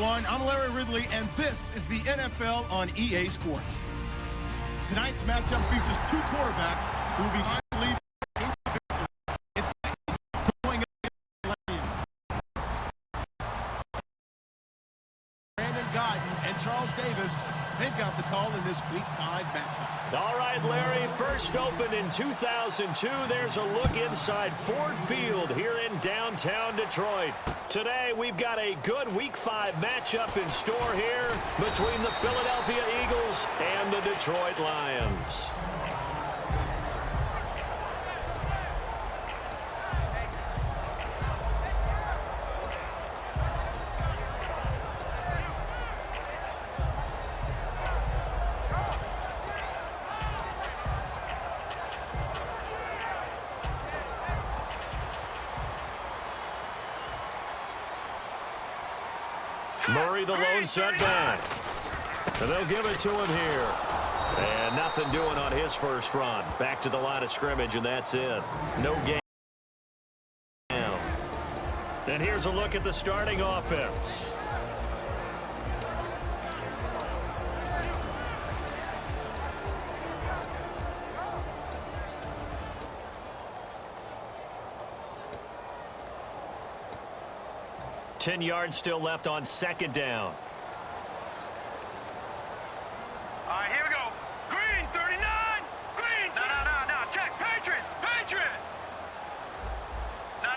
everyone. I'm Larry Ridley, and this is the NFL on EA Sports. Tonight's matchup features two quarterbacks who will be trying to lead teams to victory. It's going against the Lions. Brandon Guyton and Charles Davis, they've got the call in this Week 5 matchup. All right, Larry, first opened in 2002. There's a look inside Ford Field here in downtown Detroit. Today, we've got a good Week 5 matchup in store here between the Philadelphia Eagles and the Detroit Lions. Murray, the lone setback. And they'll give it to him here. And nothing doing on his first run. Back to the line of scrimmage, and that's it. No gain. And here's a look at the starting offense. Ten yards still left on second down. All right, here we go. Green, 39. Green. No. Check. Patriot. No.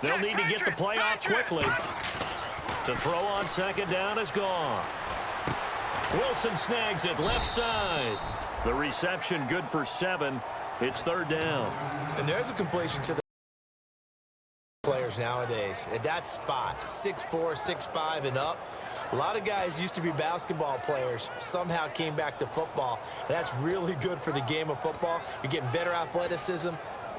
They'll Check, need to get the play off quickly. To throw on second down is gone. Wilson snags it left side. The reception good for 7. It's third down. And there's a completion to the players nowadays at that spot, 6'4", 6'5", and up. A lot of guys used to be basketball players, somehow came back to football. And that's really good for the game of football. You're getting better athleticism,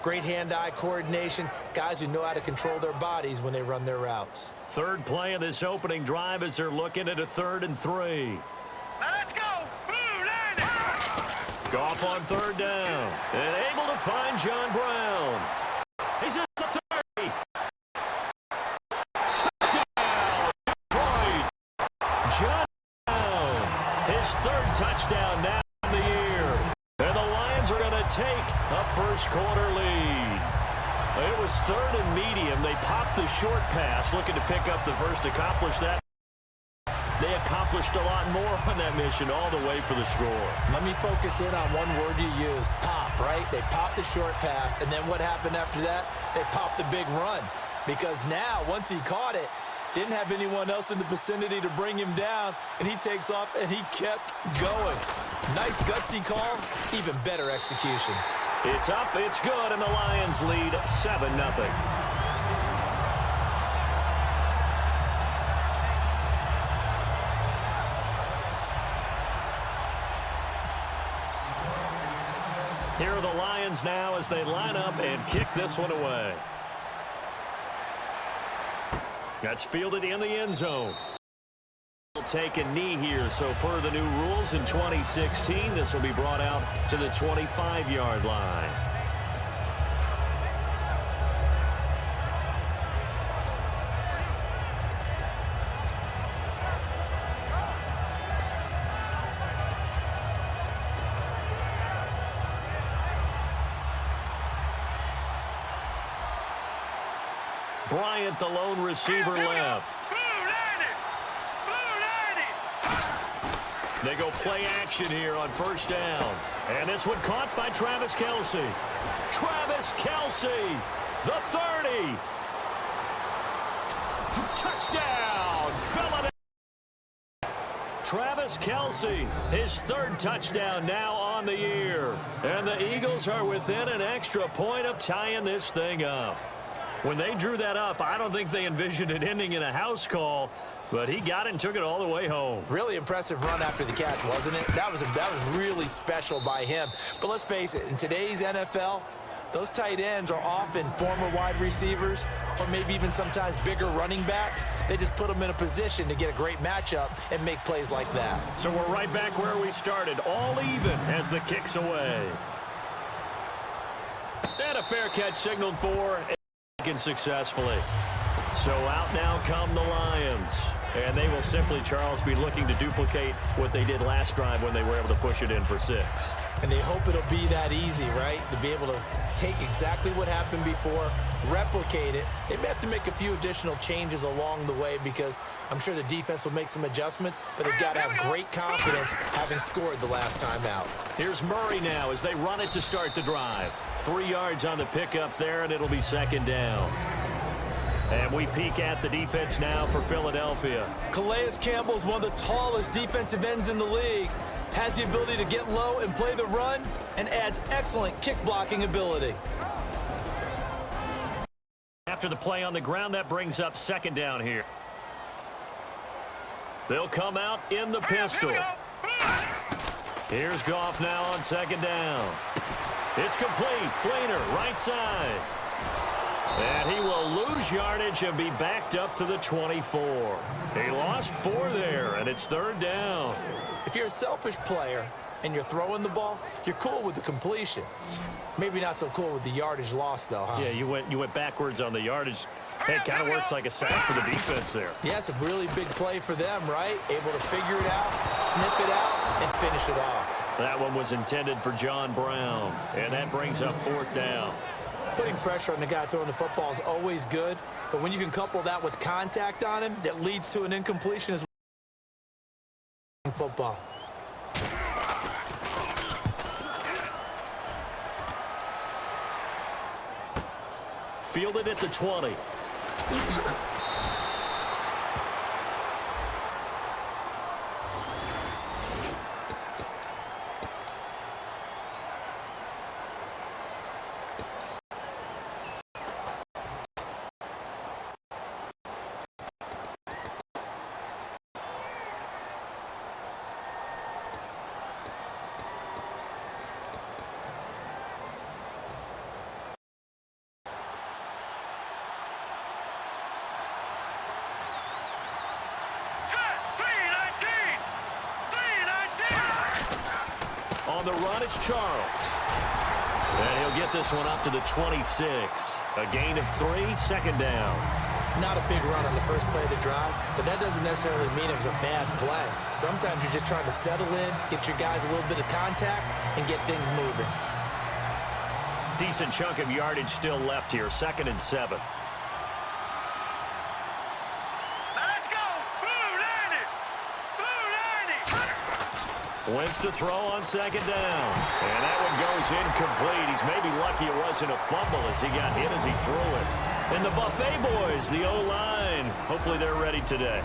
great hand-eye coordination, guys who know how to control their bodies when they run their routes. Third play of this opening drive as they're looking at a 3rd and 3. Now let's go. Goff on third down and able to find John Brown. He's at the 30. Touchdown, Detroit. John Brown, his 3rd touchdown now in the year. And the Lions are going to take a first-quarter lead. It was 3rd and medium. They popped the short pass, looking to pick up the first, accomplish that. They accomplished a lot more on that mission all the way for the score. Let me focus in on one word you used, pop, right? They popped the short pass, and then what happened after that? They popped the big run. Because now, once he caught it, didn't have anyone else in the vicinity to bring him down, and he takes off, and he kept going. Nice gutsy call, even better execution. It's up, it's good, and the Lions lead 7-0. Here are the Lions now as they line up and kick this one away. That's fielded in the end zone. He'll take a knee here, so per the new rules in 2016, this will be brought out to the 25-yard line. Bryant, the lone receiver, left. They go play action here on first down. And this one caught by Travis Kelce. Travis Kelce, the 30. Touchdown, Philadelphia. Travis Kelce, his 3rd touchdown now on the year. And the Eagles are within an extra point of tying this thing up. When they drew that up, I don't think they envisioned it ending in a house call, but he got it and took it all the way home. Really impressive run after the catch, wasn't it? That was really special by him. But let's face it, in today's NFL, those tight ends are often former wide receivers or maybe even sometimes bigger running backs. They just put them in a position to get a great matchup and make plays like that. So we're right back where we started, all even as the kick's away. And a fair catch signaled for. Successfully. So out now come the Lions. And they will simply, Charles, be looking to duplicate what they did last drive when they were able to push it in for 6. And they hope it'll be that easy, right? To be able to take exactly what happened before, replicate it. They may have to make a few additional changes along the way because I'm sure the defense will make some adjustments, but they've got to have great confidence having scored the last time out. Here's Murray now as they run it to start the drive. 3 yards on the pickup there, and it'll be 2nd down. And we peek at the defense now for Philadelphia. Calais Campbell's one of the tallest defensive ends in the league. Has the ability to get low and play the run, and adds excellent kick blocking ability. After the play on the ground, that brings up 2nd down here. They'll come out in the pistol. Here's Goff now on 2nd down. It's complete. Flynn, right side. And he will lose yardage and be backed up to the 24. He lost 4 there, and it's 3rd down. If you're a selfish player and you're throwing the ball, you're cool with the completion. Maybe not so cool with the yardage loss, though, huh? Yeah, you went backwards on the yardage. Hey, it kind of works like a sack for the defense there. Yeah, it's a really big play for them, right? Able to figure it out, sniff it out, and finish it off. That one was intended for John Brown, and that brings up 4th down. Putting pressure on the guy throwing the football is always good, but when you can couple that with contact on him, that leads to an incompletion as football. Fielded at the 20. On the run, it's Charles. And he'll get this one up to the 26. A gain of 3, 2nd down. Not a big run on the first play of the drive, but that doesn't necessarily mean it was a bad play. Sometimes you're just trying to settle in, get your guys a little bit of contact, and get things moving. Decent chunk of yardage still left here. 2nd and 7. Wentz to throw on 2nd down. And that one goes incomplete. He's maybe lucky it wasn't a fumble as he got hit as he threw it. And the Buffet boys, the O-line, hopefully they're ready today.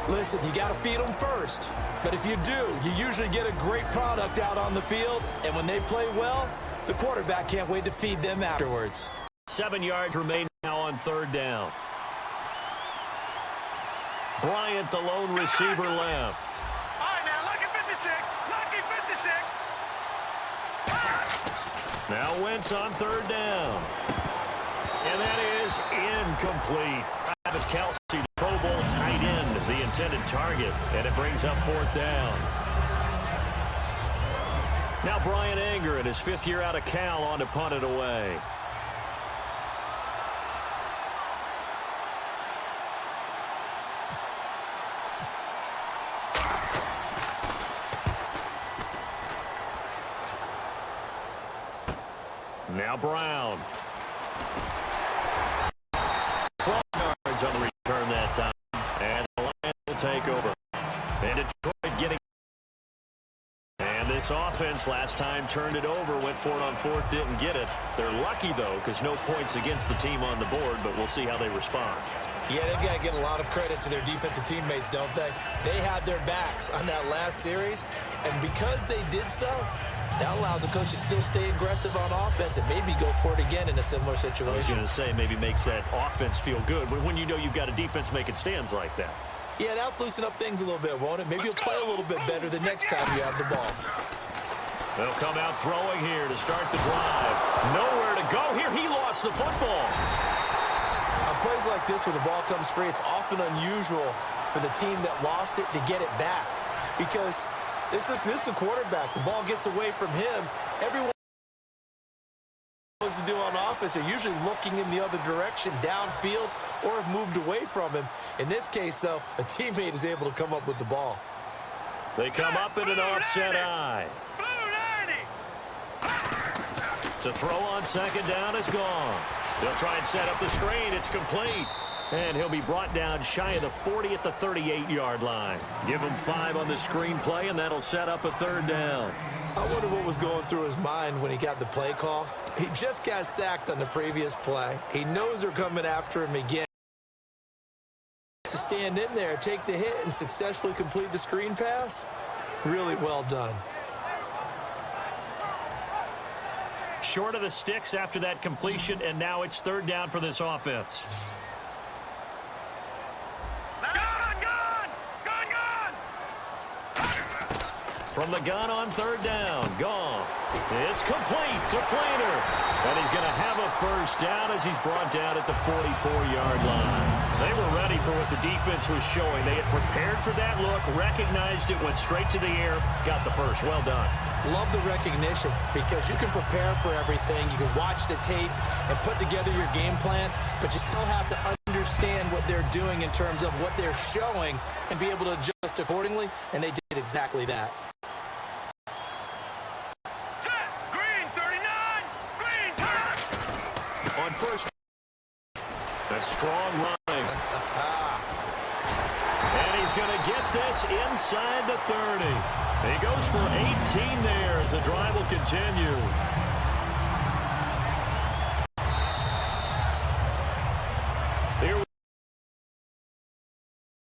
Listen, you got to feed them first. But if you do, you usually get a great product out on the field. And when they play well, the quarterback can't wait to feed them afterwards. 7 yards remain now on 3rd down. Bryant, the lone receiver, left. Now Wentz on 3rd down. And that is incomplete. Travis Kelce, the Pro Bowl tight end, the intended target. And it brings up 4th down. Now Brian Anger in his 5th year out of Cal on to punt it away. Now Brown. 12 yards on the return that time. And the Lions will take over. And Detroit getting. And this offense last time turned it over, went for it on 4th, didn't get it. They're lucky, though, because no points against the team on the board, but we'll see how they respond. Yeah, they've got to get a lot of credit to their defensive teammates, don't they? They had their backs on that last series, and because they did so, that allows the coach to still stay aggressive on offense and maybe go for it again in a similar situation. I was going to say maybe makes that offense feel good, but when you know you've got a defense making stands like that. Yeah, that'll loosen up things a little bit, won't it? Maybe you'll play a little bit better the next time you have the ball. They'll come out throwing here to start the drive. Nowhere to go here. He lost the football. On plays like this where the ball comes free, it's often unusual for the team that lost it to get it back because this is a quarterback. The ball gets away from him. Everyone knows supposed to do on offense are usually looking in the other direction, downfield, or have moved away from him. In this case, though, a teammate is able to come up with the ball. They come up in an offset eye. To throw on second down is gone. They'll try and set up the screen. It's complete. And he'll be brought down shy of the 40 at the 38-yard line. Give him 5 on the screen play, and that'll set up a third down. I wonder what was going through his mind when he got the play call. He just got sacked on the previous play. He knows they're coming after him again. To stand in there, take the hit, and successfully complete the screen pass, really well done. Short of the sticks after that completion, and now it's third down for this offense. From the gun on third down, Goff. It's complete to Flynn. And he's going to have a first down as he's brought down at the 44-yard line. They were ready for what the defense was showing. They had prepared for that look, recognized it, went straight to the air, got the first. Well done. Love the recognition because you can prepare for everything. You can watch the tape and put together your game plan, but you still have to understand what they're doing in terms of what they're showing and be able to adjust accordingly, and they did exactly that. On first, a strong line. And he's going to get this inside the 30. He goes for 18 there as the drive will continue. Here,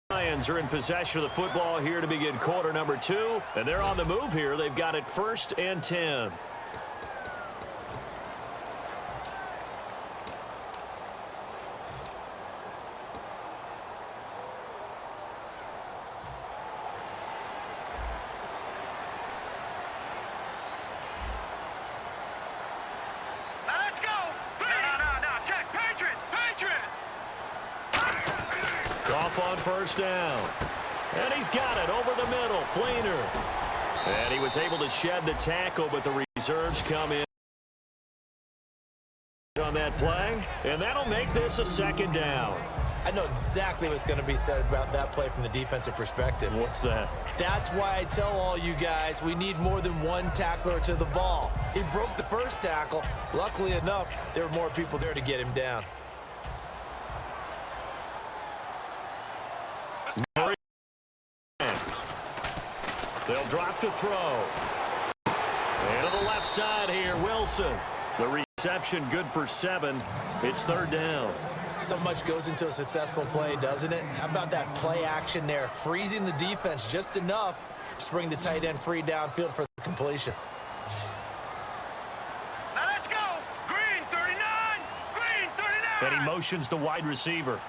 Lions are in possession of the football here to begin quarter number 2. And they're on the move here. They've got it 1st and 10. On first down. And he's got it over the middle. Flynn. And he was able to shed the tackle, but the reserves come in on that play. And that'll make this a second down. I know exactly what's going to be said about that play from the defensive perspective. What's that? That's why I tell all you guys we need more than one tackler to the ball. He broke the first tackle. Luckily enough, there were more people there to get him down. They'll drop the throw. And to the left side here, Wilson. The reception good for 7. It's third down. So much goes into a successful play, doesn't it? How about that play action there? Freezing the defense just enough to bring the tight end free downfield for the completion. Now let's go. Green 39. Green 39. And he motions the wide receiver.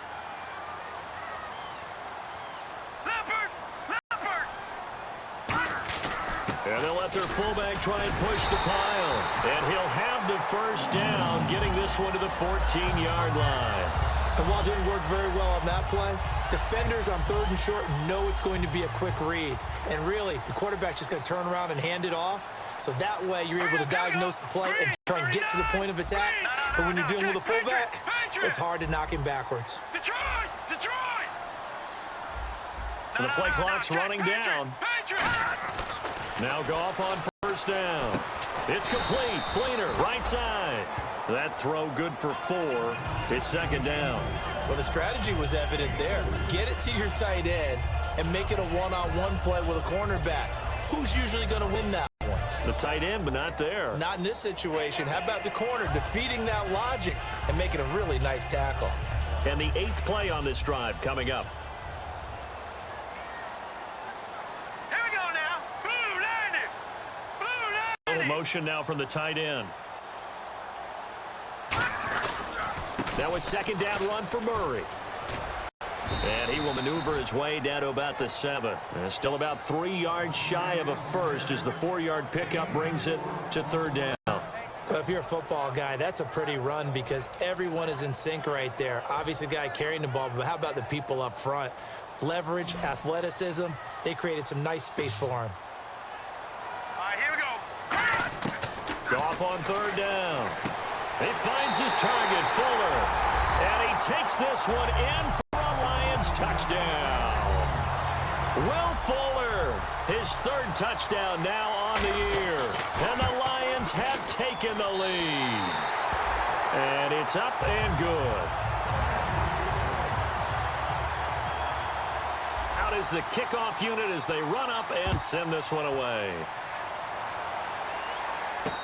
And they'll let their fullback try and push the pile. And he'll have the first down, getting this one to the 14-yard line. And while it didn't work very well on that play, defenders on 3rd and short know it's going to be a quick read. And really, the quarterback's just going to turn around and hand it off. So that way, you're able to diagnose the play and try and get to the point of attack. But when you're dealing with a fullback, it's hard to knock him backwards. Detroit! And the play clock's running down. Now Goff on first down. It's complete. Flynn, right side. That throw good for 4. It's second down. Well, the strategy was evident there. Get it to your tight end and make it a one-on-one play with a cornerback. Who's usually going to win that one? The tight end, but not there. Not in this situation. How about the corner defeating that logic and making a really nice tackle? And the 8th play on this drive coming up. Motion now from the tight end. That was second down run for Murray. And he will maneuver his way down to about the 7. And still about 3 yards shy of a first as the 4-yard pickup brings it to third down. Well, if you're a football guy, that's a pretty run because everyone is in sync right there. Obviously, the guy carrying the ball, but how about the people up front? Leverage, athleticism, they created some nice space for him. All right, here we go. Goff on third down. He finds his target, Fuller. And he takes this one in for a Lions touchdown. Will Fuller, his third touchdown now on the year. And the Lions have taken the lead. And it's up and good. Out is the kickoff unit as they run up and send this one away.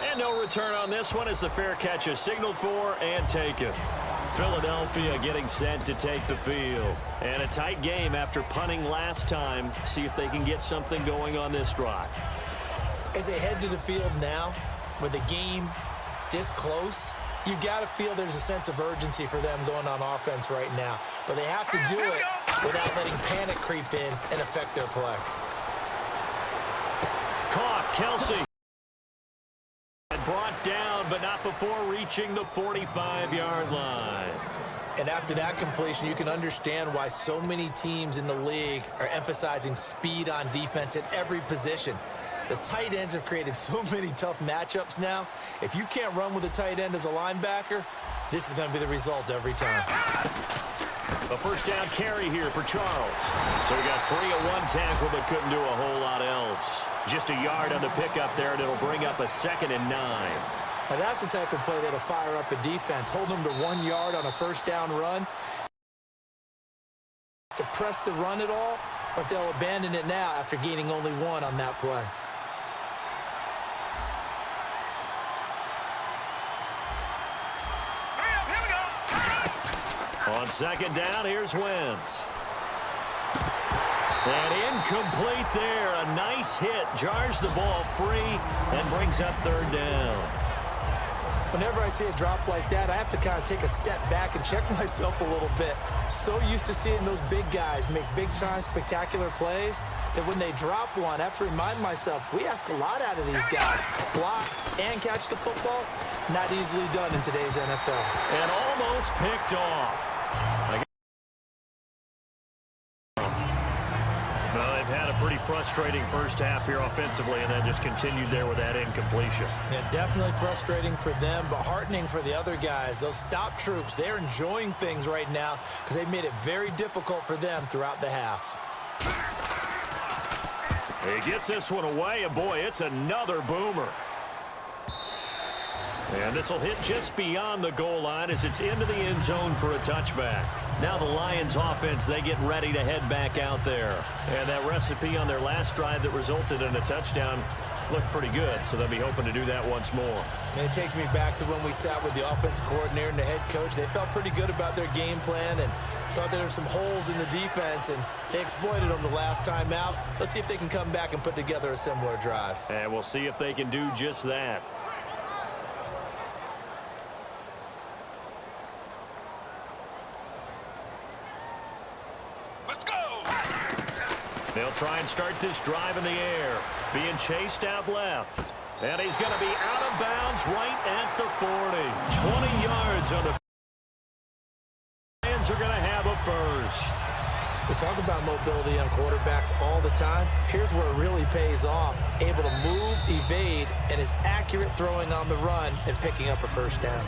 And no return on this one as the fair catch is signaled for and taken. Philadelphia getting set to take the field. And a tight game after punting last time. See if they can get something going on this drive. As they head to the field now, with the game this close, you've got to feel there's a sense of urgency for them going on offense right now. But they have to do it without letting panic creep in and affect their play. Caught, Kelsey. Brought down, but not before reaching the 45-yard line. And after that completion, you can understand why so many teams in the league are emphasizing speed on defense at every position. The tight ends have created so many tough matchups now. If you can't run with a tight end as a linebacker, this is going to be the result every time. A first down carry here for Charles. So we got free at one tackle, but couldn't do a whole lot else. Just a yard on the pickup there, and it'll bring up a 2nd and 9. Now that's the type of play that'll fire up a defense. Hold them to 1 yard on a first down run. To press the run at all, or if they'll abandon it now after gaining only 1 on that play. On 2nd down, here's Wentz. And incomplete there. A nice hit. Jars the ball free and brings up 3rd down. Whenever I see a drop like that, I have to kind of take a step back and check myself a little bit. So used to seeing those big guys make big-time spectacular plays that when they drop one, I have to remind myself, we ask a lot out of these guys. Block and catch the football, not easily done in today's NFL. And almost picked off. Well, they've had a pretty frustrating first half here offensively, and then just continued there with that incompletion. Yeah, definitely frustrating for them, but heartening for the other guys. Those stop troops, they're enjoying things right now because they've made it very difficult for them throughout the half. He gets this one away, and boy, it's another boomer. And this will hit just beyond the goal line as it's into the end zone for a touchback. Now the Lions offense, they get ready to head back out there. And that recipe on their last drive that resulted in a touchdown looked pretty good, so they'll be hoping to do that once more. And it takes me back to when we sat with the offensive coordinator and the head coach. They felt pretty good about their game plan and thought there were some holes in the defense, and they exploited them the last time out. Let's see if they can come back and put together a similar drive. And we'll see if they can do just that. They'll try and start this drive in the air. Being chased out left. And he's going to be out of bounds right at the 40. 20 yards on the... Lions are going to have a first. We talk about mobility on quarterbacks all the time. Here's where it really pays off. Able to move, evade, and is accurate throwing on the run and picking up a first down.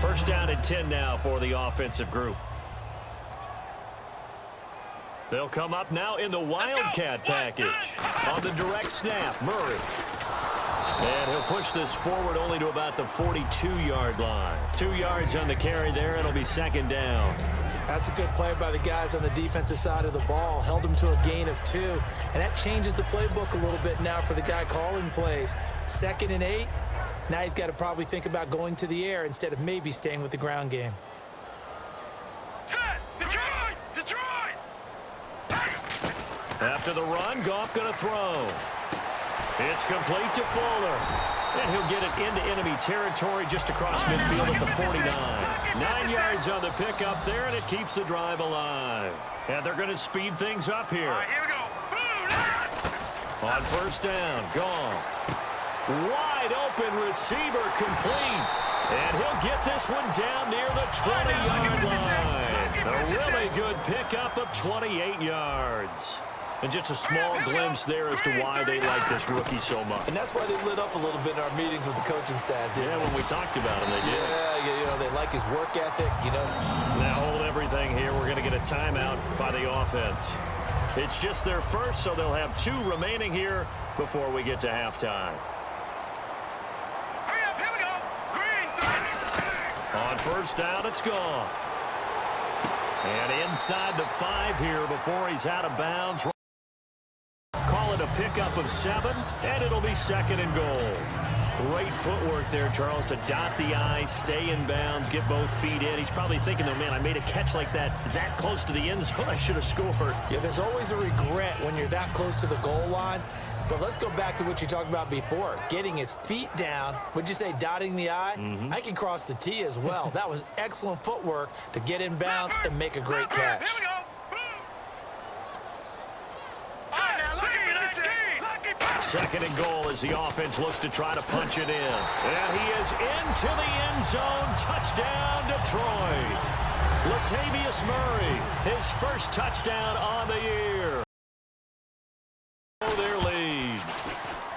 First down and 10 now for the offensive group. They'll come up now in the Wildcat package. On the direct snap, Murray. And he'll push this forward only to about the 42-yard line. 2 yards on the carry there. It'll be 2nd down. That's a good play by the guys on the defensive side of the ball. Held them to a gain of 2. And that changes the playbook a little bit now for the guy calling plays. 2nd and 8. Now he's got to probably think about going to the air instead of maybe staying with the ground game. Set! Detroit! After the run, Goff going to throw. It's complete to Fuller. And he'll get it into enemy territory just across midfield at the 49. 9 yards on the pickup there, and it keeps the drive alive. And they're going to speed things up here. All right, here we go. On first down, Goff. Wide open receiver complete. And he'll get this one down near the 20-yard line. A really good pickup of 28 yards. And just a small glimpse there as to why they like this rookie so much. And that's why they lit up a little bit in our meetings with the coaching staff, didn't they? When we talked about him, they did. Yeah, you know, they like his work ethic, you know. Now hold everything here. We're going to get a timeout by the offense. It's just their first, so they'll have 2 remaining here before we get to halftime. Hurry up, here we go. Green. On first down, it's gone. And inside the 5 here before he's out of bounds. Call it a pickup of 7, and it'll be 2nd and goal. Great footwork there, Charles, to dot the I, stay in bounds, get both feet in. He's probably thinking, though, man, I made a catch like that close to the end zone. I should have scored. Yeah, there's always a regret when you're that close to the goal line. But let's go back to what you talked about before, getting his feet down. Would you say dotting the I? I can cross the T as well. That was excellent footwork to get in bounds and make a great catch. Here we go. Second and goal as the offense looks to try to punch it in. And he is into the end zone. Touchdown, Detroit. Latavius Murray, his first touchdown on the year. Their lead.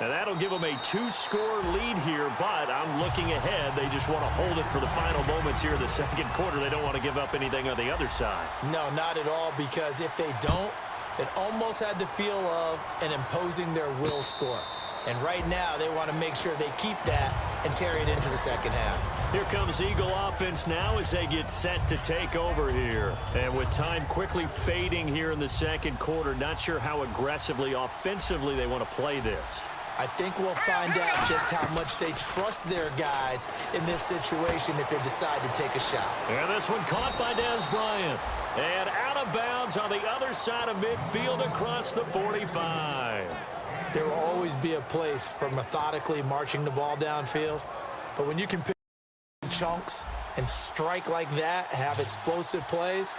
And that'll give them a 2-score lead here, but I'm looking ahead. They just want to hold it for the final moments here in the second quarter. They don't want to give up anything on the other side. No, not at all, because if they don't, it almost had the feel of an imposing their will score. And right now, they want to make sure they keep that and carry it into the second half. Here comes Eagle offense now as they get set to take over here. And with time quickly fading here in the second quarter, not sure how aggressively, offensively they want to play this. I think we'll find out just how much they trust their guys in this situation if they decide to take a shot. And this one caught by Dez Bryant. And out of bounds on the other side of midfield across the 45. There will always be a place for methodically marching the ball downfield. But when you can pick chunks and strike like that, have explosive plays,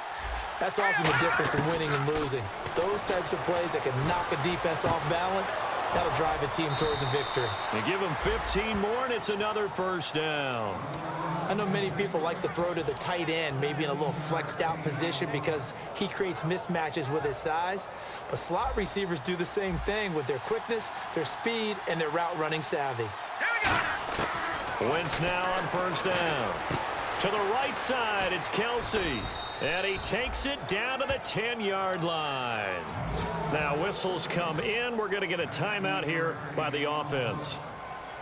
that's often the difference in winning and losing. Those types of plays that can knock a defense off balance, that'll drive a team towards a victory. You give them 15 more, and it's another first down. I know many people like to throw to the tight end, maybe in a little flexed out position because he creates mismatches with his size. But slot receivers do the same thing with their quickness, their speed, and their route running savvy. Wentz now on first down. To the right side, it's Kelsey. And he takes it down to the 10-yard line. Now whistles come in. We're going to get a timeout here by the offense.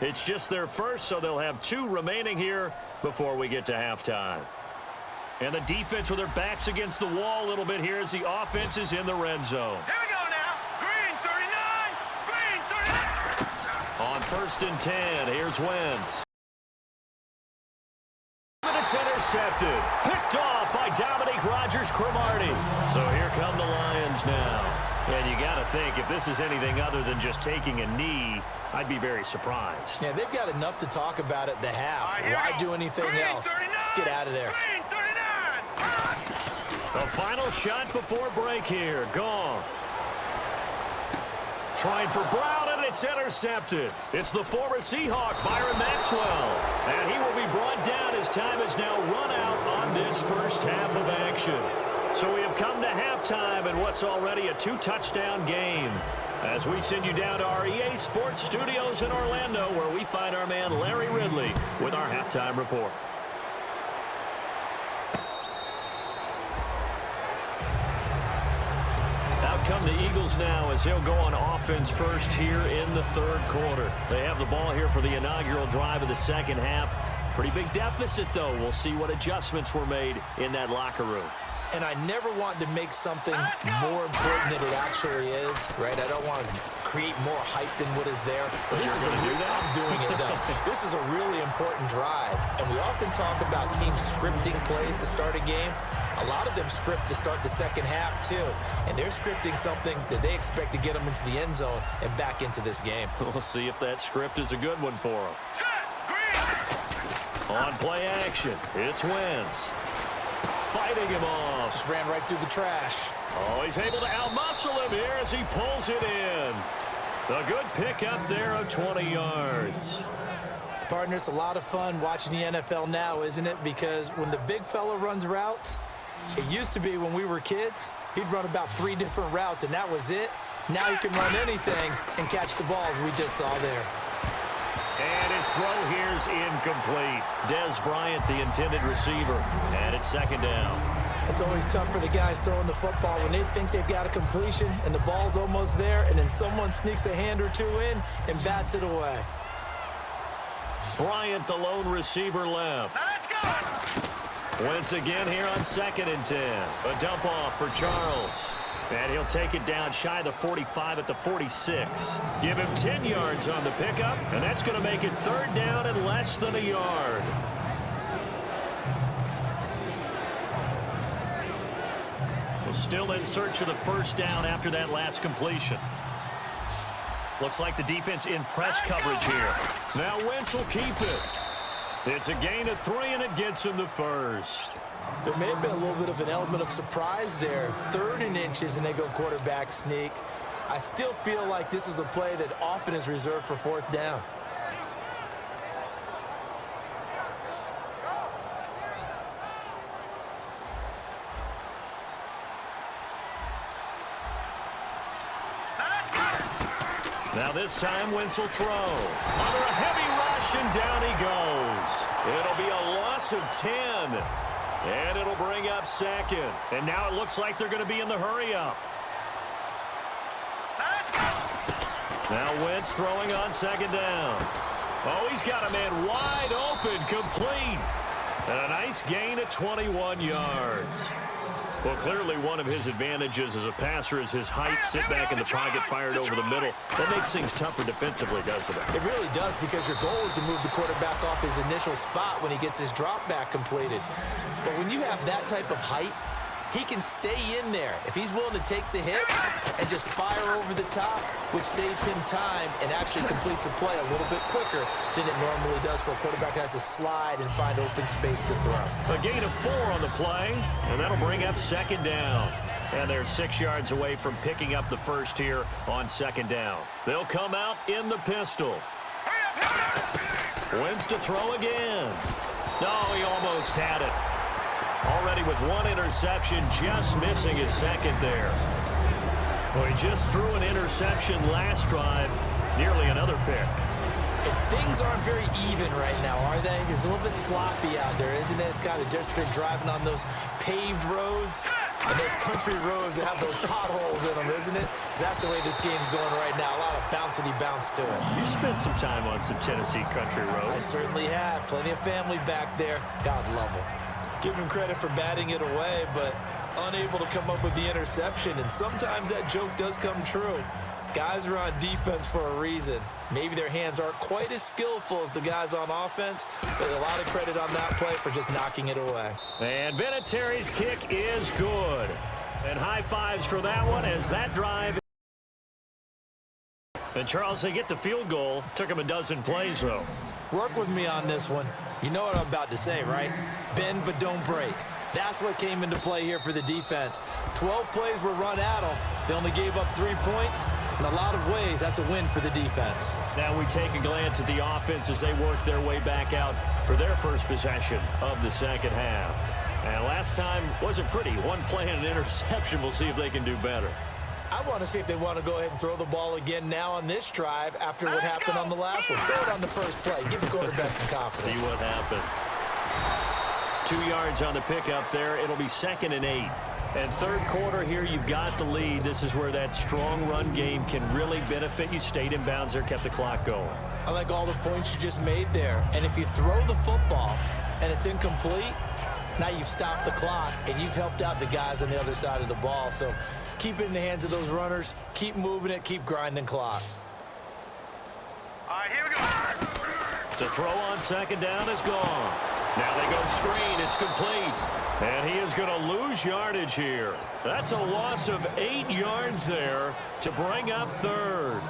It's just their first, so they'll have 2 remaining here before we get to halftime. And the defense with their backs against the wall a little bit here as the offense is in the red zone. Here we go now. Green 39. Green 39. On first and 10, here's Wentz. It's intercepted. Picked off by Dominique Rodgers-Cromartie. So here come the Lions now. And you got to think, if this is anything other than just taking a knee, I'd be very surprised. Yeah, they've got enough to talk about at the half. Why do anything else? Just get out of there. Green 39. The final shot before break here. Goff. Trying for Brown, and it's intercepted. It's the former Seahawk, Byron Maxwell. And he will be brought down as time has now run out on this first half of action. So we have come to halftime in what's already a 2-touchdown game. As we send you down to our EA Sports Studios in Orlando, where we find our man Larry Ridley with our halftime report. Come the Eagles now as they'll go on offense first here in the third quarter. They have the ball here for the inaugural drive of the second half. Pretty big deficit, though. We'll see what adjustments were made in that locker room. And I never want to make something more important than it actually is, right? I don't want to create more hype than what is there. But this is I'm doing it, though. This is a really important drive. And we often talk about teams scripting plays to start a game. A lot of them script to start the second half, too. And they're scripting something that they expect to get them into the end zone and back into this game. We'll see if that script is a good one for them. On play action, it's Wentz. Fighting him off. Just ran right through the trash. Oh, he's able to outmuscle him here as he pulls it in. A good pickup there of 20 yards. Partner, it's a lot of fun watching the NFL now, isn't it? Because when the big fella runs routes, it used to be when we were kids, he'd run about 3 different routes, and that was it. Now he can run anything and catch the ball, as we just saw there. And his throw here's incomplete. Des Bryant, the intended receiver. And it's second down. It's always tough for the guys throwing the football when they think they've got a completion and the ball's almost there, and then someone sneaks a hand or two in and bats it away. Bryant, the lone receiver left. Let's go. Wentz again here on 2nd and 10. A dump off for Charles. And he'll take it down shy of the 45 at the 46. Give him 10 yards on the pickup, and that's going to make it 3rd down and less than a yard. Well, still in search of the 1st down after that last completion. Looks like the defense in press coverage here. Now Wentz will keep it. It's a gain of 3, and it gets him the 1st. There may have been a little bit of an element of surprise there. 3rd and inches, and they go quarterback sneak. I still feel like this is a play that often is reserved for 4th down. Now this time Wentz will throw. Under a heavy rush, and down he goes. It'll be a loss of 10. And it'll bring up 2nd. And now it looks like they're going to be in the hurry-up. Now Wentz throwing on 2nd down. Oh, he's got a man wide open, complete. And a nice gain of 21 yards. Well, clearly one of his advantages as a passer is his height. Sit back in the pocket, fired over the middle. That makes things tougher defensively, doesn't it? It really does, because your goal is to move the quarterback off his initial spot when he gets his drop back completed. But when you have that type of height, he can stay in there if he's willing to take the hits and just fire over the top, which saves him time and actually completes a play a little bit quicker than it normally does for a quarterback who has to slide and find open space to throw. A gain of 4 on the play, and that'll bring up 2nd down. And they're 6 yards away from picking up the 1st here on 2nd down. They'll come out in the pistol. Wentz to throw again. No, he almost had it. Already with 1 interception, just missing his 2nd there. Well, he just threw an interception last drive, nearly another pick. And things aren't very even right now, are they? It's a little bit sloppy out there, isn't it? It's kind of just been driving on those paved roads and those country roads that have those potholes in them, isn't it? Because that's the way this game's going right now. A lot of bouncy bounce to it. You spent some time on some Tennessee country roads. I certainly have. Plenty of family back there. God love them. Give him credit for batting it away, but unable to come up with the interception. And sometimes that joke does come true. Guys are on defense for a reason. Maybe their hands aren't quite as skillful as the guys on offense, but a lot of credit on that play for just knocking it away. And Vinatieri's kick is good. And high fives for that one as that drive. And Charles, they get the field goal. Took him a dozen plays, though. Work with me on this one. You know what I'm about to say, right? Bend but don't break. That's what came into play here for the defense. 12 plays were run at them. They only gave up 3 points. In a lot of ways, that's a win for the defense. Now we take a glance at the offense as they work their way back out for their first possession of the 2nd half. And last time wasn't pretty. 1 play and an interception. We'll see if they can do better. I want to see if they want to go ahead and throw the ball again now on this drive after what happened on the last one. Throw it on the first play. Give the quarterback some confidence. See what happens. 2 yards on the pickup there. It'll be 2nd and 8. And 3rd quarter here, you've got the lead. This is where that strong run game can really benefit you. Stayed in bounds there, kept the clock going. I like all the points you just made there. And if you throw the football and it's incomplete, now you've stopped the clock and you've helped out the guys on the other side of the ball. So keep it in the hands of those runners. Keep moving it. Keep grinding clock. All right, here we go. To throw on 2nd down is gone. Now they go screen. It's complete. And he is going to lose yardage here. That's a loss of 8 yards there to bring up 3rd.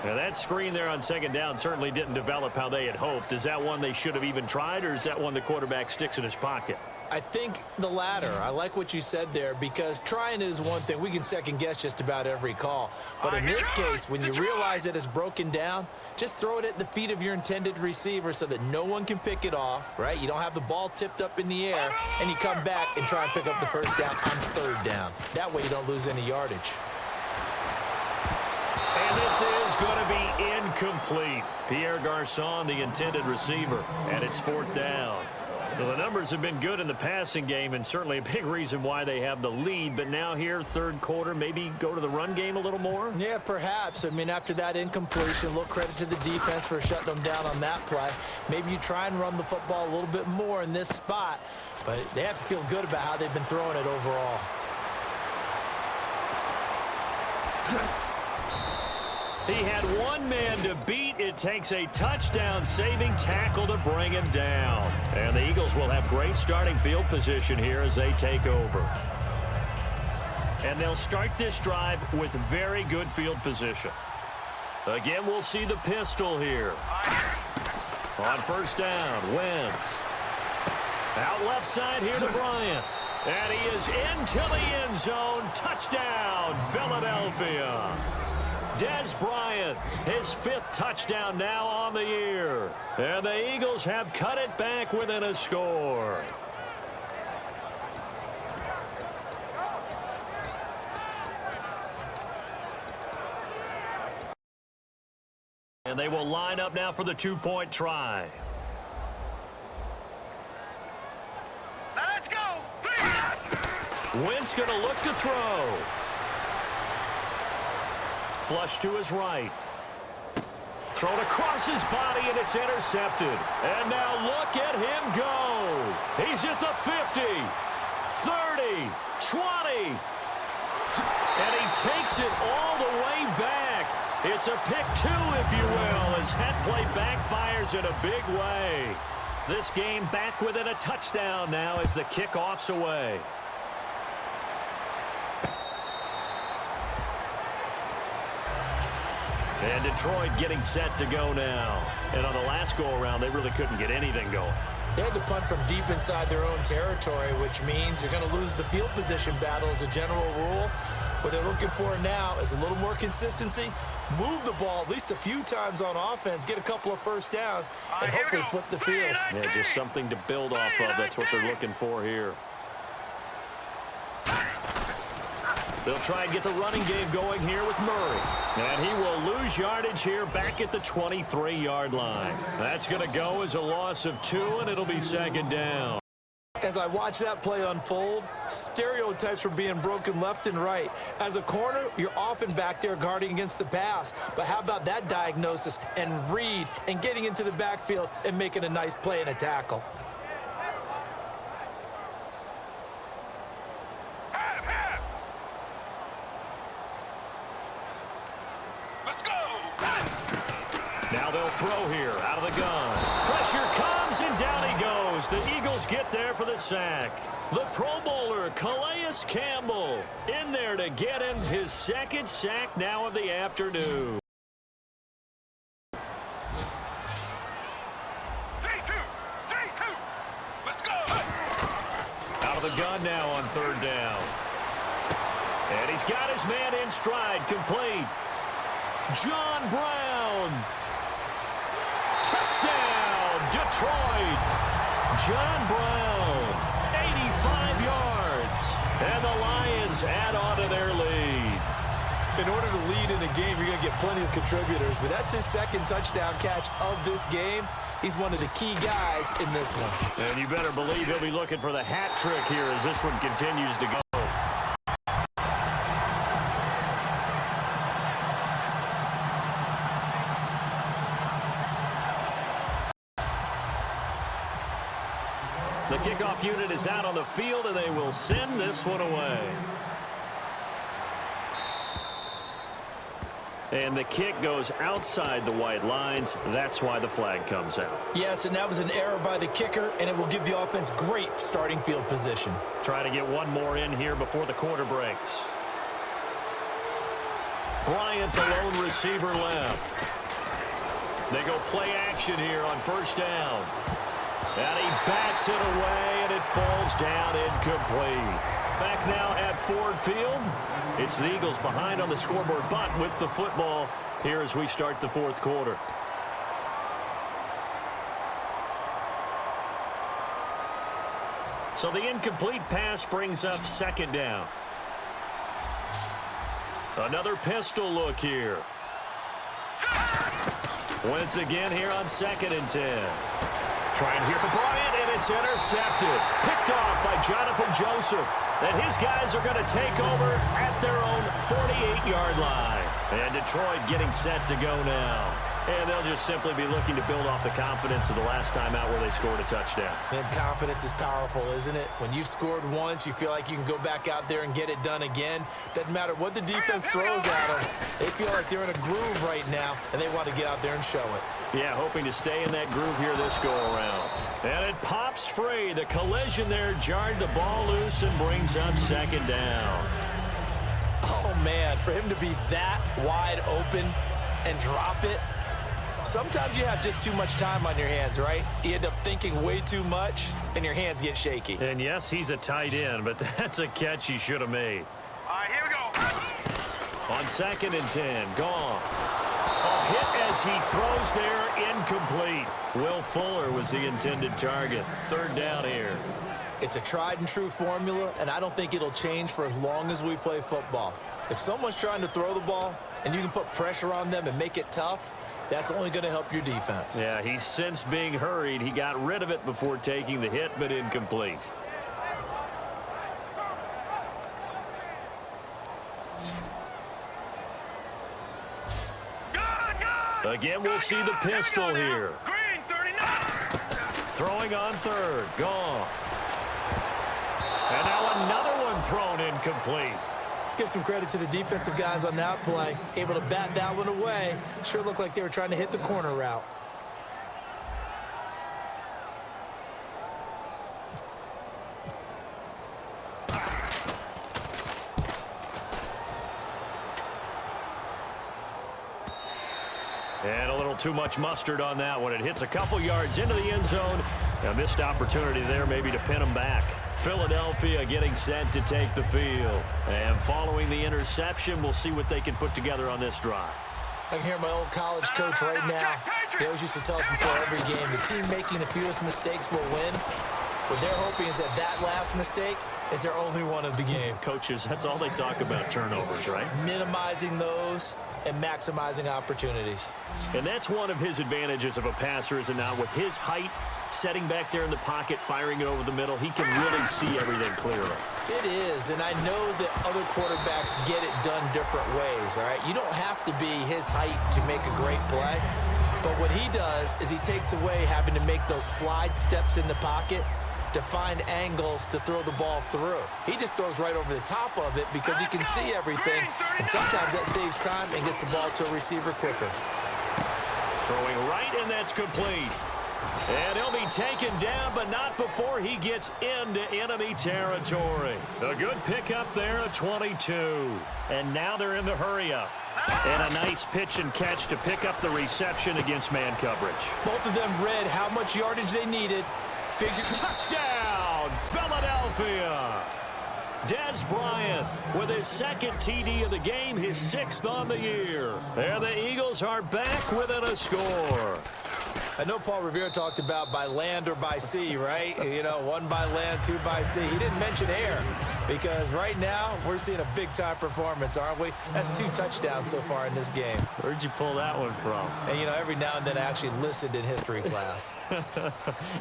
Now that screen there on 2nd down certainly didn't develop how they had hoped. Is that one they should have even tried, or is that one the quarterback sticks in his pocket? I think the latter. I like what you said there, because trying it is one thing. We can second guess just about every call. But in this case, when you realize that it's broken down, just throw it at the feet of your intended receiver so that no one can pick it off, right? You don't have the ball tipped up in the air, and you come back and try and pick up the 1st down on 3rd down. That way you don't lose any yardage. And this is going to be incomplete. Pierre Garçon, the intended receiver, and it's 4th down. Well, the numbers have been good in the passing game and certainly a big reason why they have the lead. But now here, 3rd quarter, maybe go to the run game a little more? Yeah, perhaps. I mean, after that incompletion, a little credit to the defense for shutting them down on that play. Maybe you try and run the football a little bit more in this spot, but they have to feel good about how they've been throwing it overall. He had one man to beat. It takes a touchdown-saving tackle to bring him down. And the Eagles will have great starting field position here as they take over. And they'll start this drive with very good field position. Again, we'll see the pistol here. On 1st down, Wentz. Out left side here to Bryant. And he is into the end zone. Touchdown, Philadelphia. Dez Bryant, his 5th touchdown now on the year. And the Eagles have cut it back within a score. And they will line up now for the 2-point try. Now let's go. Wentz going to look to throw. Flush to his right. Thrown across his body, and it's intercepted. And now look at him go. He's at the 50, 30, 20. And he takes it all the way back. It's a pick 2, if you will, as that play backfires in a big way. This game back within a touchdown now as the kickoff's away. And Detroit getting set to go now. And on the last go-around, they really couldn't get anything going. They had to punt from deep inside their own territory, which means you're going to lose the field position battle as a general rule. What they're looking for now is a little more consistency, move the ball at least a few times on offense, get a couple of 1st downs, and hopefully flip the field. Yeah, just something to build off of. That's what they're looking for here. They'll try and get the running game going here with Murray. And he will lose yardage here back at the 23-yard line. That's going to go as a loss of 2, and it'll be 2nd down. As I watch that play unfold, stereotypes were being broken left and right. As a corner, you're often back there guarding against the pass. But how about that diagnosis and read and getting into the backfield and making a nice play and a tackle? Now they'll throw here out of the gun. Pressure comes, and down he goes. The Eagles get there for the sack. The Pro Bowler, Calais Campbell, in there to get him his 2nd sack now of the afternoon. 3-2. Let's go. Out of the gun now on 3rd down. And he's got his man in stride, complete. John Brown. Touchdown, Detroit. John Brown, 85 yards. And the Lions add on to their lead. In order to lead in a game, you're going to get plenty of contributors, but that's his 2nd touchdown catch of this game. He's one of the key guys in this one. And you better believe he'll be looking for the hat trick here as this one continues to go. The kickoff unit is out on the field, and they will send this one away. And the kick goes outside the white lines. That's why the flag comes out. Yes, and that was an error by the kicker, and it will give the offense great starting field position. Trying to get one more in here before the quarter breaks. Bryant, the lone receiver, left. They go play action here on 1st down. And he backs it away, and it falls down incomplete. Back now at Ford Field. It's the Eagles behind on the scoreboard, but with the football here as we start the 4th quarter. So the incomplete pass brings up 2nd down. Another pistol look here. Once again here on 2nd and 10. Trying here for Bryant, and it's intercepted. Picked off by Jonathan Joseph. And his guys are going to take over at their own 48-yard line. And Detroit getting set to go now. And they'll just simply be looking to build off the confidence of the last time out where they scored a touchdown. And confidence is powerful, isn't it? When you've scored once, you feel like you can go back out there and get it done again. Doesn't matter what the defense throws at them. They feel like they're in a groove right now, and they want to get out there and show it. Yeah, hoping to stay in that groove here this go-around. And it pops free. The collision there jarred the ball loose and brings up 2nd down. Oh, man, for him to be that wide open and drop it, sometimes you have just too much time on your hands, right? You end up thinking way too much, and your hands get shaky. And yes, he's a tight end, but that's a catch he should have made. All right, here we go. On 2nd and 10, gone. A hit as he throws there, incomplete. Will Fuller was the intended target. 3rd down here. It's a tried-and-true formula, and I don't think it'll change for as long as we play football. If someone's trying to throw the ball, and you can put pressure on them and make it tough, that's only going to help your defense. Yeah, he's since being hurried. He got rid of it before taking the hit, but incomplete. Again, we'll see the pistol here. Green, 39. Throwing on 3rd. Goff. And now another one thrown incomplete. Let's give some credit to the defensive guys on that play. Able to bat that one away. Sure looked like they were trying to hit the corner route. And a little too much mustard on that one. It hits a couple yards into the end zone. A missed opportunity there maybe to pin them back. Philadelphia getting set to take the field. And following the interception, we'll see what they can put together on this drive. I can hear my old college coach right now. He always used to tell us before every game, the team making the fewest mistakes will win. What they're hoping is that that last mistake is their only one of the game. Coaches, that's all they talk about, turnovers, right? Minimizing those and maximizing opportunities. And that's one of his advantages of a passer, is it not? With his height, setting back there in the pocket, firing it over the middle, he can really see everything clearly. It is, and I know that other quarterbacks get it done different ways, all right? You don't have to be his height to make a great play, but what he does is he takes away having to make those slide steps in the pocket to find angles to throw the ball through. He just throws right over the top of it because he can see everything, and sometimes that saves time and gets the ball to a receiver quicker. Throwing right, and that's complete. And he'll be taken down, but not before he gets into enemy territory. A good pickup there at 22. And now they're in the hurry-up. And a nice pitch and catch to pick up the reception against man coverage. Both of them read how much yardage they needed. Touchdown, Philadelphia! Dez Bryant with his 2nd TD of the game, his 6th on the year. And the Eagles are back within a score. I know Paul Revere talked about by land or by sea, right? You know, 1 by land, 2 by sea. He didn't mention air because right now we're seeing a big-time performance, aren't we? That's 2 touchdowns so far in this game. Where'd you pull that one from? And, you know, every now and then I actually listened in history class.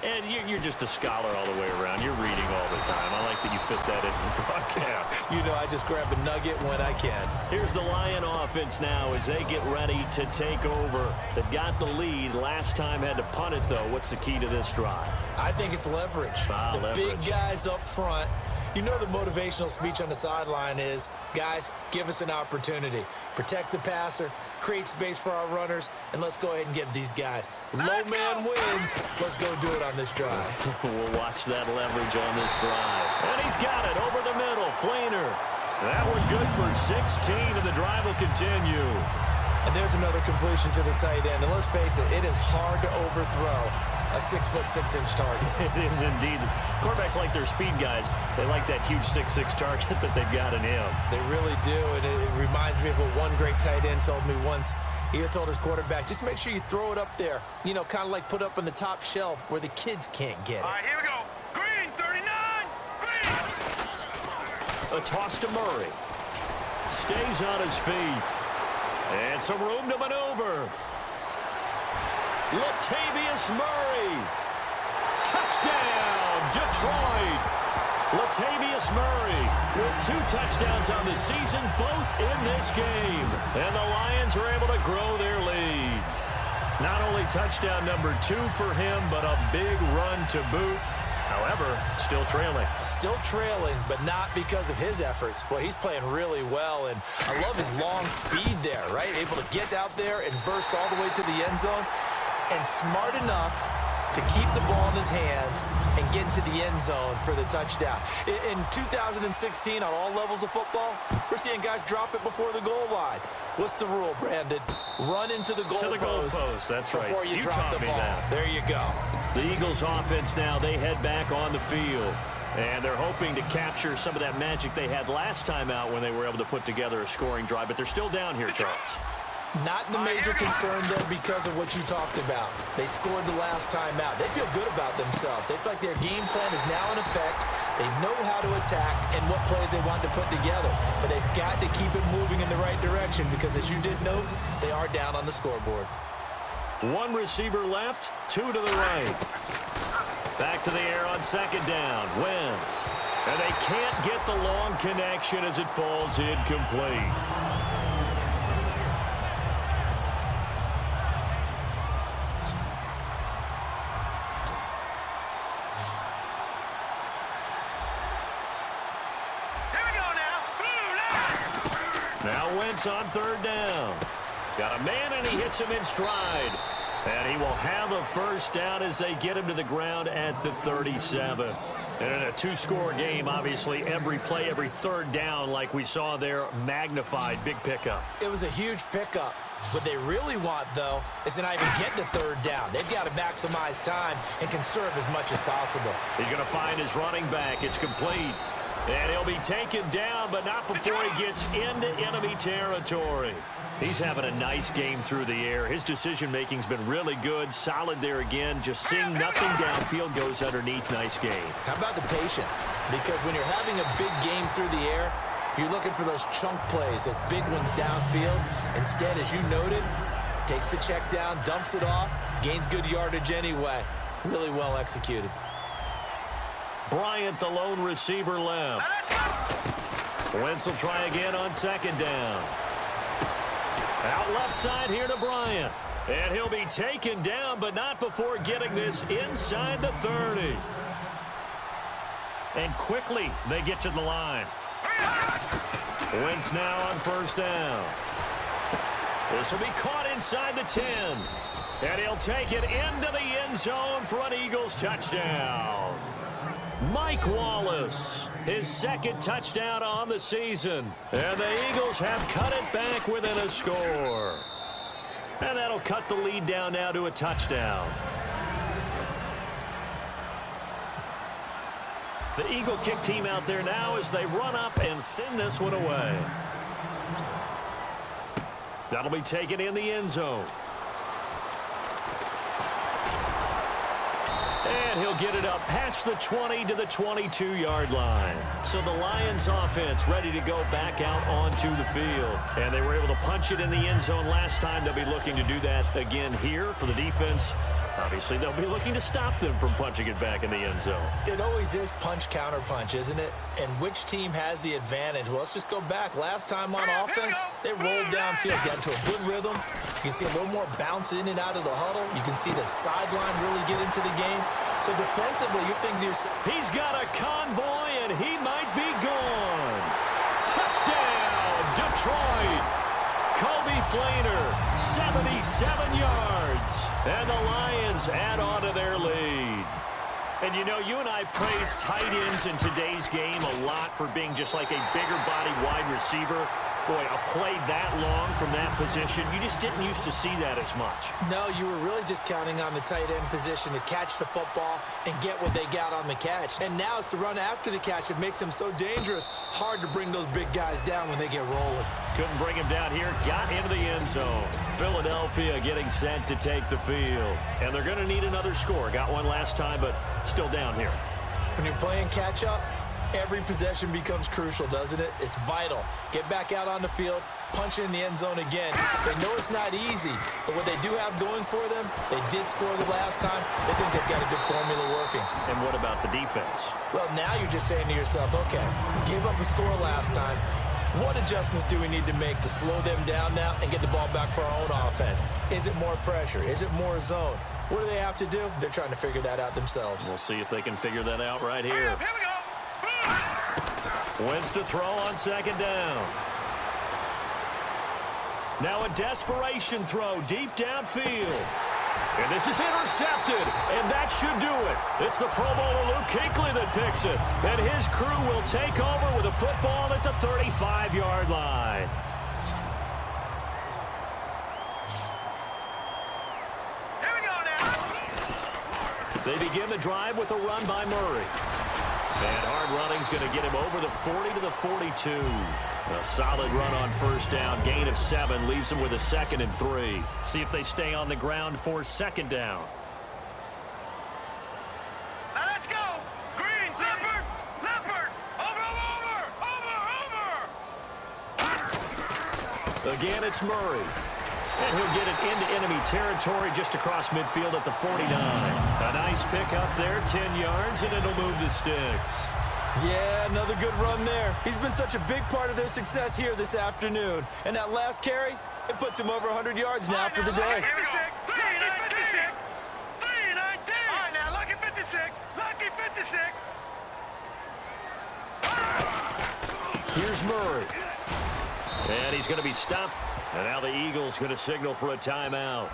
And you're just a scholar all the way around. You're reading all the time. I like that you fit that into the broadcast. You know, I just grab a nugget when I can. Here's the Lion offense now as they get ready to take over. They've got the lead. Last time had to punt it, though. What's the key to this drive? I think it's leverage. The leverage. Big guys up front. You know the motivational speech on the sideline is, guys, give us an opportunity. Protect the passer, create space for our runners, and let's go ahead and get these guys. Low man wins. Let's go do it on this drive. We'll watch that leverage on this drive. And he's got it over the middle. Flynn. That one good for 16, and the drive will continue. And there's another completion to the tight end. And let's face it, it is hard to overthrow a 6'6" target. It is indeed. Quarterbacks like their speed guys. They like that huge 6'6" target that they've got in him. They really do, and it reminds me of what one great tight end told me once. He had told his quarterback, just make sure you throw it up there. You know, kind of like put up on the top shelf where the kids can't get it. All right, here we go. Green, 39. Green. A toss to Murray. Stays on his feet. And some room to maneuver. Latavius Murray. Touchdown, Detroit. Latavius Murray with 2 touchdowns on the season, both in this game. And the Lions are able to grow their lead. Not only touchdown number 2 for him, but a big run to boot. However, still trailing. Still trailing, but not because of his efforts. Well, he's playing really well, and I love his long speed there, right? Able to get out there and burst all the way to the end zone, and smart enough to keep the ball in his hands and get into the end zone for the touchdown. In 2016, on all levels of football, we're seeing guys drop it before the goal line. What's the rule, Brandon? Run into the goalpost. That's right. Before you drop the ball. There you go. The Eagles offense now, they head back on the field. And they're hoping to capture some of that magic they had last time out when they were able to put together a scoring drive. But they're still down here, Charles. Not the major concern, though, because of what you talked about. They scored the last time out. They feel good about themselves. They feel like their game plan is now in effect. They know how to attack and what plays they want to put together. But they've got to keep it moving in the right direction because, as you did note, they are down on the scoreboard. 1 receiver left, 2 to the right. Back to the air on 2nd down. Wentz. And they can't get the long connection as it falls incomplete. Now Wentz on 3rd down. Got a man, and he hits him in stride. And he will have a first down as they get him to the ground at the 37. And in a 2-score game, obviously, every play, every 3rd down, like we saw there, magnified. Big pickup. It was a huge pickup. What they really want, though, is to not even get to 3rd down. They've got to maximize time and conserve as much as possible. He's going to find his running back. It's complete. And he'll be taken down, but not before he gets into enemy territory. He's having a nice game through the air. His decision-making's been really good. Solid there again. Just seeing nothing downfield, goes underneath. Nice game. How about the patience? Because when you're having a big game through the air, you're looking for those chunk plays, those big ones downfield. Instead, as you noted, takes the check down, dumps it off, gains good yardage anyway. Really well executed. Bryant, the lone receiver, left. Wentz will try again on 2nd down. Out left side here to Bryant. And he'll be taken down, but not before getting this inside the 30. And quickly, they get to the line. Wentz now on 1st down. This will be caught inside the 10. And he'll take it into the end zone for an Eagles touchdown. Mike Wallace, his 2nd touchdown on the season. And the Eagles have cut it back within a score. And that'll cut the lead down now to a touchdown. The Eagle kick team out there now as they run up and send this one away. That'll be taken in the end zone. And he'll get it up past the 20 to the 22-yard line. So the Lions offense ready to go back out onto the field. And they were able to punch it in the end zone last time. They'll be looking to do that again here for the defense. Obviously, they'll be looking to stop them from punching it back in the end zone. It always is punch-counter-punch, isn't it? And which team has the advantage? Well, let's just go back. Last time on offense, they rolled downfield, got into a good rhythm. You can see a little more bounce in and out of the huddle. You can see the sideline really get into the game. So defensively, you're thinking to yourself, he's got a convoy, and he might be gone. Touchdown, Detroit. Kobe Flynn, 77 yards. And the Lions add on to their lead. And, you know, you and I praise tight ends in today's game a lot for being just like a bigger body wide receiver. Boy, a play that long from that position, you just didn't used to see that as much. No, you were really just counting on the tight end position to catch the football and get what they got on the catch. And now it's the run after the catch that makes them so dangerous. Hard to bring those big guys down when they get rolling. Couldn't bring him down here. Got into the end zone. Philadelphia getting set to take the field. And they're going to need another score. Got one last time, but still down here. When you're playing catch-up, every possession becomes crucial, doesn't it? It's vital. Get back out on the field, punching in the end zone again. They know it's not easy, but what they do have going for them, they did score the last time. They think they've got a good formula working. And what about the defense? Well, now you're just saying to yourself, okay, we gave up a score last time. What adjustments do we need to make to slow them down now and get the ball back for our own offense? Is it more pressure? Is it more zone? What do they have to do? They're trying to figure that out themselves. We'll see if they can figure that out right here. Here we go. Wins to throw on second down. Now a desperation throw deep downfield. And this is intercepted, and that should do it. It's the Pro Bowler Luke Kuechly that picks it. And his crew will take over with a football at the 35-yard line. Here we go now. They begin the drive with a run by Murray. And hard running's going to get him over the 40 to the 42. A solid run on first down. Gain of 7 leaves him with a 2nd and 3. See if they stay on the ground for second down. Now let's go. Green, leopard, leopard. Over. Again, it's Murray. And he'll get it into enemy territory just across midfield at the 49. A nice pick up there, 10 yards, and it'll move the sticks. Yeah, another good run there. He's been such a big part of their success here this afternoon. And that last carry, it puts him over 100 yards now for the day. 56, 319. 319. All right, now, lucky 56. Lucky 56. Here's Murray. And he's going to be stopped. And now the Eagles going to signal for a timeout.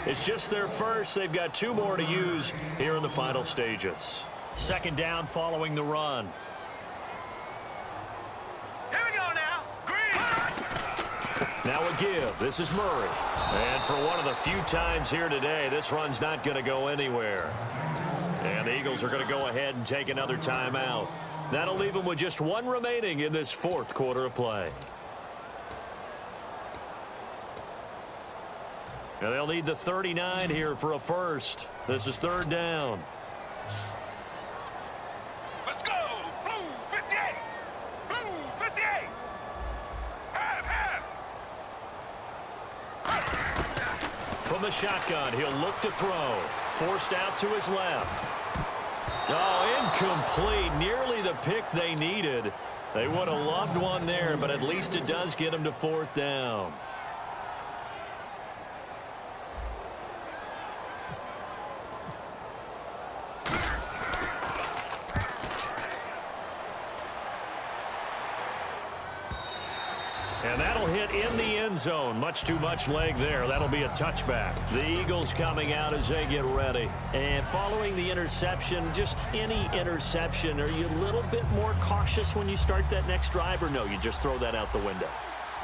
It's just their first. They've got 2 more to use here in the final stages. Second down following the run. Here we go now. Green. Now a give. This is Murray. And for one of the few times here today, this run's not going to go anywhere. And the Eagles are going to go ahead and take another timeout. That'll leave them with just 1 remaining in this 4th quarter of play. And they'll need the 39 here for a first. This is 3rd down. Let's go. Blue 58. Blue 58. Have. From the shotgun, he'll look to throw. Forced out to his left. Oh, incomplete. Nearly the pick they needed. They would have loved one there, but at least it does get them to 4th down. And that'll hit in the end zone. Much too much leg there. That'll be a touchback. The Eagles coming out as they get ready. And following the interception, just any interception, are you a little bit more cautious when you start that next drive, or no, you just throw that out the window?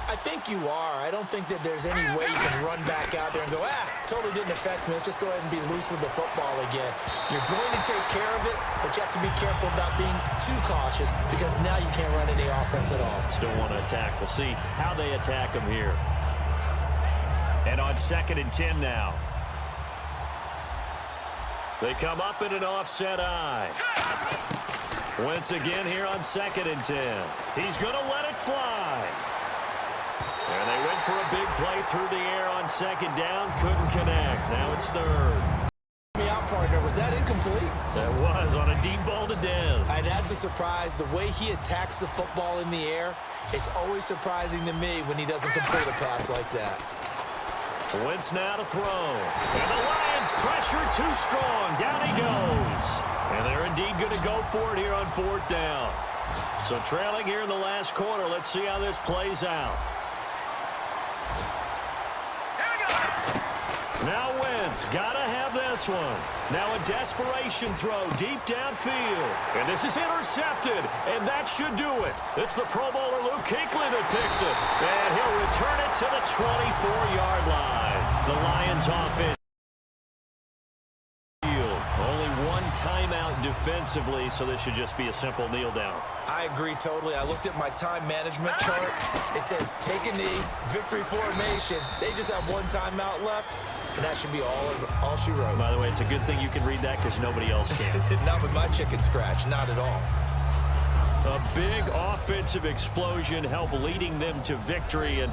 I think you are. I don't think that there's any way you can run back out there and go, totally didn't affect me. Let's just go ahead and be loose with the football again. You're going to take care of it, but you have to be careful about being too cautious because now you can't run any offense at all. Still want to attack. We'll see how they attack them here. And on 2nd and 10 now. They come up in an offset eye. Once again here on 2nd and 10. He's going to let it fly. And they went for a big play through the air on 2nd down. Couldn't connect. Now it's 3rd. Me out, partner. Was that incomplete? That was on a deep ball to Dez. And that's a surprise. The way he attacks the football in the air, it's always surprising to me when he doesn't complete a pass like that. Wentz now to throw. And the Lions pressure too strong. Down he goes. And they're indeed going to go for it here on 4th down. So trailing here in the last quarter. Let's see how this plays out. Now Wentz, gotta have this one. Now a desperation throw deep downfield. And this is intercepted, and that should do it. It's the Pro Bowler Luke Kuechly that picks it. And he'll return it to the 24-yard line. The Lions offense. Only 1 timeout defensively, so this should just be a simple kneel down. I agree totally. I looked at my time management chart. It says take a knee, victory formation. They just have 1 timeout left, and that should be all she wrote. By the way, it's a good thing you can read that because nobody else can. Not with my chicken scratch, not at all. A big offensive explosion helped leading them to victory. And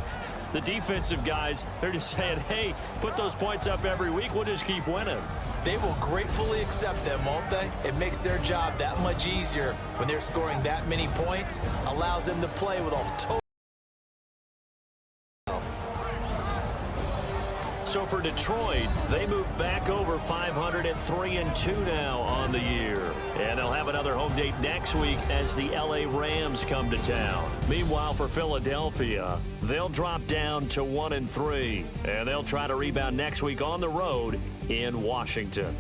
the defensive guys, they're just saying, hey, put those points up every week. We'll just keep winning. They will gratefully accept them, won't they? It makes their job that much easier when they're scoring that many points. Allows them to play with a total. So for Detroit, they move back over 503-2 now on the year. And they'll have another home date next week as the LA Rams come to town. Meanwhile, for Philadelphia, they'll drop down to 1-3. And they'll try to rebound next week on the road in Washington.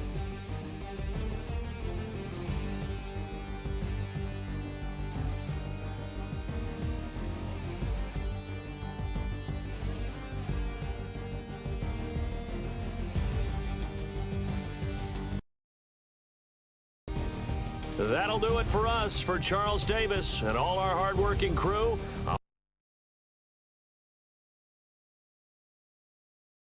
That'll do it for us. For Charles Davis and all our hardworking crew,